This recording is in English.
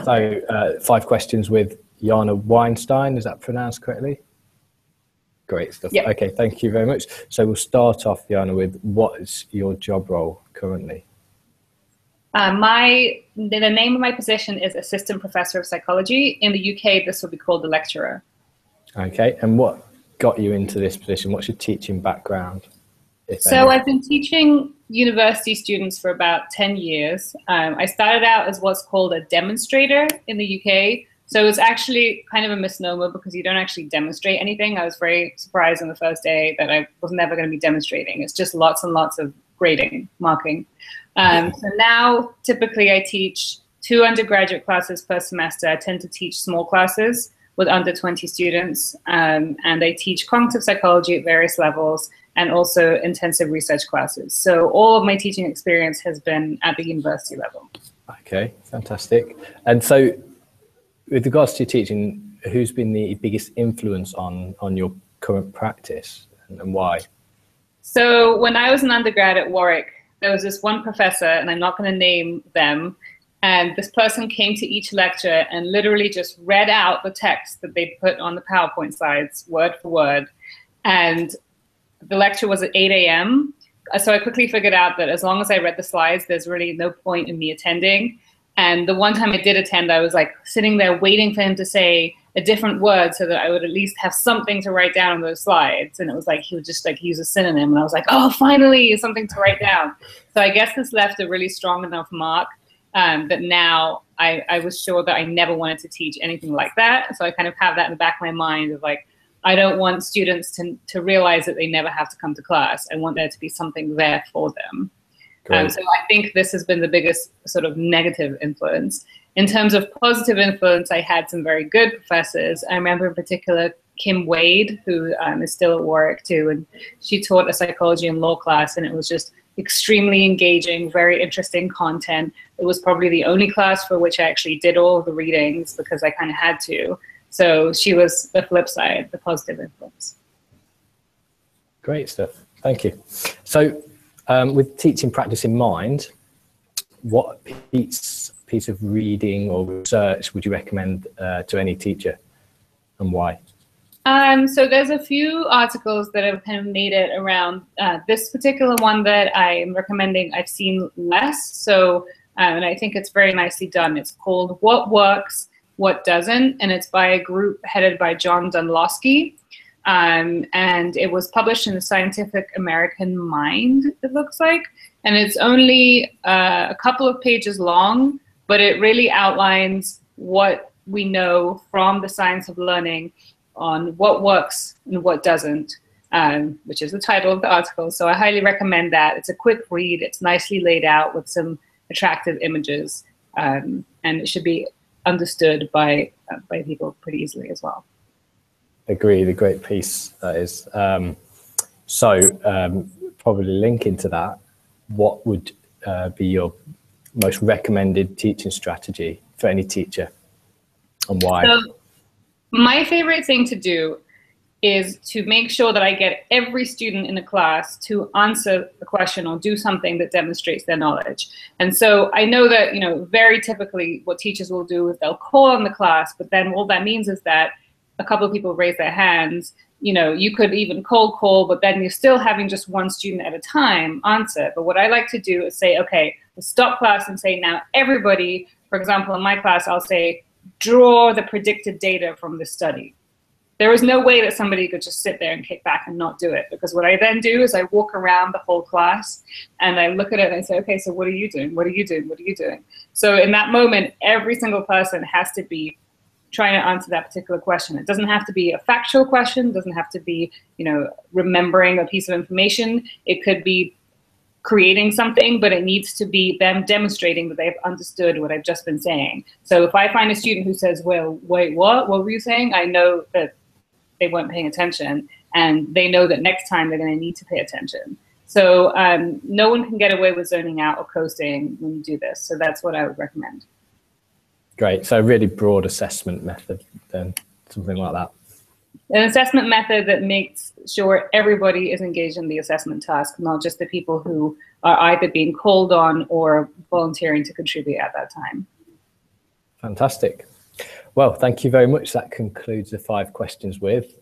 So 5 questions with Yana Weinstein, is that pronounced correctly? Great stuff. Yeah. Okay, thank you very much. So we'll start off, Yana, with what is your job role currently? The name of my position is Assistant Professor of Psychology. In the UK, this will be called the lecturer. Okay, and what got you into this position? What's your teaching background? So I've been teaching university students for about 10 years. I started out as what's called a demonstrator in the UK. So it was actually kind of a misnomer because you don't actually demonstrate anything. I was very surprised on the first day that I was never going to be demonstrating. It's just lots and lots of grading, marking. So now typically I teach 2 undergraduate classes per semester. I tend to teach small classes with under 20 students. And I teach cognitive psychology at various levels and also intensive research classes. So all of my teaching experience has been at the university level. Okay, fantastic. And so with regards to your teaching, who's been the biggest influence on your current practice and why? So when I was an undergrad at Warwick, there was this one professor, and I'm not going to name them, and this person came to each lecture and literally just read out the text that they put on the PowerPoint slides, word for word. And the lecture was at 8 a.m. So I quickly figured out that as long as I read the slides, there's really no point in me attending. And the one time I did attend, I was like sitting there waiting for him to say a different word so that I would at least have something to write down on those slides. And it was like he would just like use a synonym. And I was like, oh, finally, something to write down. So I guess this left a really strong enough mark that now I was sure that I never wanted to teach anything like that. So I kind of have that in the back of my mind of like, I don't want students to realize that they never have to come to class. I want there to be something there for them. So I think this has been the biggest sort of negative influence. In terms of positive influence, I had some very good professors. I remember in particular Kim Wade, who is still at Warwick too, and she taught a psychology and law class, and it was just extremely engaging, very interesting content. It was probably the only class for which I actually did all of the readings because I kind of had to. So she was the flip side, the positive influence. Great stuff. Thank you. So with teaching practice in mind, what piece of reading or research would you recommend to any teacher and why? So there's a few articles that have kind of made it around this particular one that I'm recommending. I've seen less. So, and I think it's very nicely done. It's called What Works, What Doesn't, and it's by a group headed by John Dunlosky. And it was published in the Scientific American Mind, it looks like. And it's only a couple of pages long, but it really outlines what we know from the science of learning on what works and what doesn't, which is the title of the article. So I highly recommend that. It's a quick read. It's nicely laid out with some attractive images, and it should be understood by people pretty easily as well. Agreed, a great piece that is. Probably linking to that, what would be your most recommended teaching strategy for any teacher and why? So my favorite thing to do is to make sure that I get every student in the class to answer the question or do something that demonstrates their knowledge. And so I know that, very typically what teachers will do is they'll call on the class, but then all that means is that a couple of people raise their hands. You could even cold call, but then you're still having just one student at a time answer. But what I like to do is say, okay, we'll stop class and say, now everybody, for example, in my class, I'll say, draw the predicted data from the study. There is no way that somebody could just sit there and kick back and not do it, because what I then do is I walk around the whole class and I look at it and I say, okay, so what are you doing? What are you doing? What are you doing? So in that moment, every single person has to be trying to answer that particular question. It doesn't have to be a factual question, doesn't have to be, remembering a piece of information. It could be creating something, but it needs to be them demonstrating that they've understood what I've just been saying. So if I find a student who says, well, wait, what were you saying? I know that they weren't paying attention, and they know that next time they're going to need to pay attention. So no one can get away with zoning out or coasting when you do this. So that's what I would recommend. Great. So a really broad assessment method then, something like that. An assessment method that makes sure everybody is engaged in the assessment task, not just the people who are either being called on or volunteering to contribute at that time. Fantastic. Well, thank you very much. That concludes the 5 questions with.